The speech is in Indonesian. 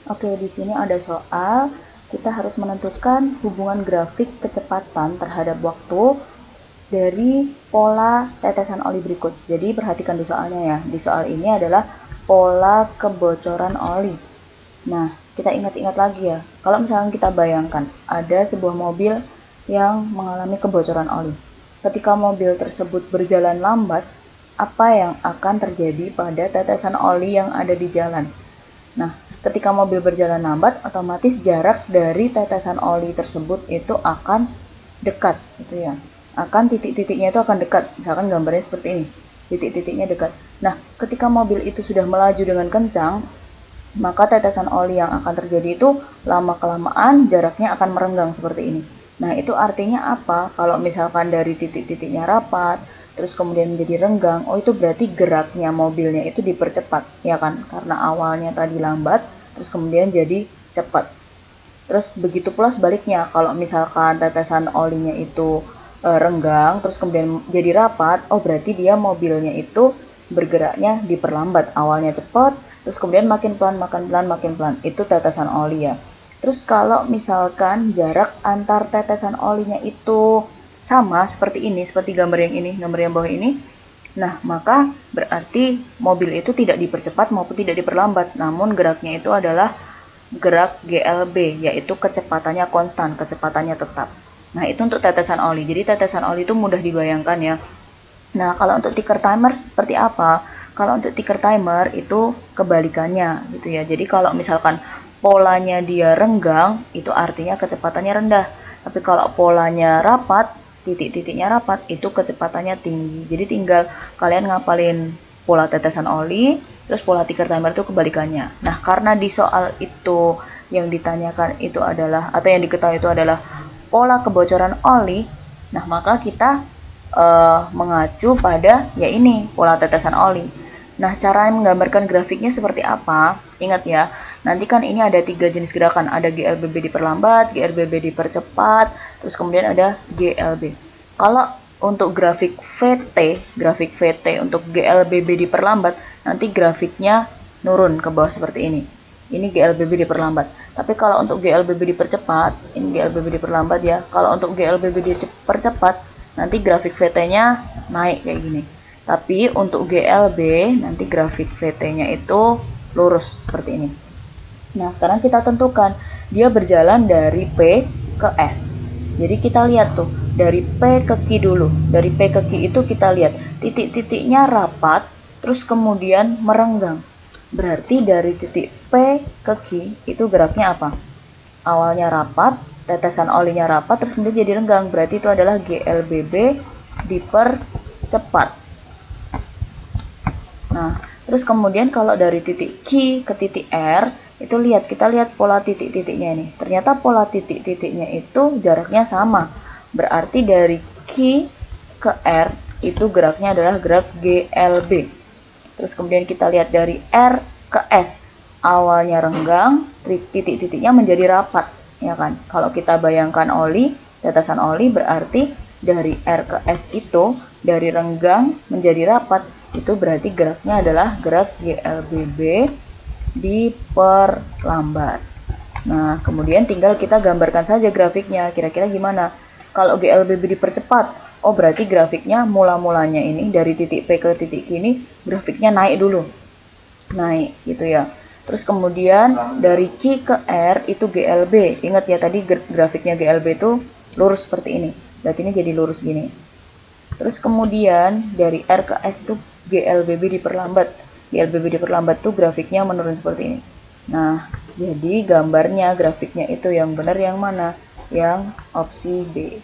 Oke, di sini ada soal, kita harus menentukan hubungan grafik kecepatan terhadap waktu dari pola tetesan oli berikut. Jadi perhatikan di soalnya ya. Di soal ini adalah pola kebocoran oli. Nah, kita ingat-ingat lagi ya. Kalau misalnya kita bayangkan ada sebuah mobil yang mengalami kebocoran oli. Ketika mobil tersebut berjalan lambat, apa yang akan terjadi pada tetesan oli yang ada di jalan? Nah, ketika mobil berjalan lambat, otomatis jarak dari tetesan oli tersebut itu akan dekat, gitu ya. Akan titik-titiknya itu akan dekat. Misalkan gambarnya seperti ini, titik-titiknya dekat. Nah, ketika mobil itu sudah melaju dengan kencang, maka tetesan oli yang akan terjadi itu lama-kelamaan jaraknya akan merenggang seperti ini. Nah, itu artinya apa? Kalau misalkan dari titik-titiknya rapat, terus kemudian menjadi renggang, oh itu berarti geraknya mobilnya itu dipercepat, ya kan? Karena awalnya tadi lambat, terus kemudian jadi cepat. Terus begitu pula sebaliknya, kalau misalkan tetesan olinya itu renggang, terus kemudian jadi rapat, oh berarti dia mobilnya itu bergeraknya diperlambat. Awalnya cepat, terus kemudian makin pelan, makin pelan, makin pelan. Itu tetesan oli ya. Terus kalau misalkan jarak antar tetesan olinya itu sama seperti ini, seperti gambar yang ini, gambar yang bawah ini, nah maka berarti mobil itu tidak dipercepat maupun tidak diperlambat, namun geraknya itu adalah gerak GLB, yaitu kecepatannya konstan, kecepatannya tetap. Nah, itu untuk tetesan oli. Jadi tetesan oli itu mudah dibayangkan ya. Nah, kalau untuk ticker timer seperti apa? Kalau untuk ticker timer itu kebalikannya gitu ya. Jadi kalau misalkan polanya dia renggang, itu artinya kecepatannya rendah. Tapi kalau polanya rapat, titik-titiknya rapat, itu kecepatannya tinggi. Jadi tinggal kalian ngapalin pola tetesan oli, terus pola ticker timer itu kebalikannya. Nah, karena di soal itu yang ditanyakan itu adalah, atau yang diketahui itu adalah pola kebocoran oli, nah maka kita mengacu pada ya ini, pola tetesan oli. Nah, cara menggambarkan grafiknya seperti apa? Ingat ya, nanti kan ini ada 3 jenis gerakan. Ada GLBB diperlambat, GLBB dipercepat, terus kemudian ada GLB. Kalau untuk grafik VT untuk GLBB diperlambat, nanti grafiknya nurun ke bawah seperti ini. Ini GLBB diperlambat. Tapi kalau untuk GLBB dipercepat, ini GLBB diperlambat ya. Kalau untuk GLBB dipercepat, nanti grafik VT-nya naik kayak gini. Tapi untuk GLB, nanti grafik VT-nya itu lurus seperti ini. Nah, sekarang kita tentukan dia berjalan dari P ke S. Jadi kita lihat tuh, dari P ke Q dulu. Dari P ke Q itu kita lihat titik-titiknya rapat, terus kemudian merenggang. Berarti dari titik P ke Q itu geraknya apa? Awalnya rapat, tetesan olinya rapat, terus kemudian jadi renggang. Berarti itu adalah GLBB dipercepat. Nah, terus kemudian kalau dari titik Q ke titik R, itu kita lihat pola titik-titiknya ini. Ternyata pola titik-titiknya itu jaraknya sama. Berarti dari Q ke R itu geraknya adalah gerak GLB. Terus kemudian kita lihat dari R ke S. Awalnya renggang, titik-titiknya menjadi rapat, ya kan? Kalau kita bayangkan oli, tetesan oli berarti dari R ke S itu dari renggang menjadi rapat. Itu berarti geraknya adalah gerak GLBB diperlambat. Nah, kemudian tinggal kita gambarkan saja grafiknya. Kira-kira gimana? Kalau GLBB dipercepat, oh berarti grafiknya mula-mulanya ini dari titik P ke titik Q ini grafiknya naik dulu. Naik gitu ya. Terus kemudian dari Q ke R itu GLB. Ingat ya tadi grafiknya GLB itu lurus seperti ini. Berarti ini jadi lurus gini. Terus kemudian dari R ke S itu GLBB diperlambat. GLBB diperlambat tuh grafiknya menurun seperti ini. Nah, jadi gambarnya grafiknya itu yang benar yang mana? Yang opsi B.